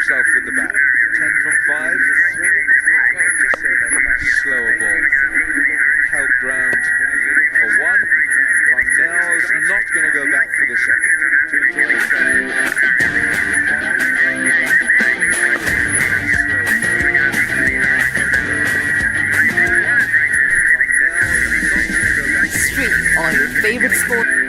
himself with the bat. 10 from 5. Slower ball. Held ground for 1. Parnell's not going to go back for the second. Stream on your favorite sport.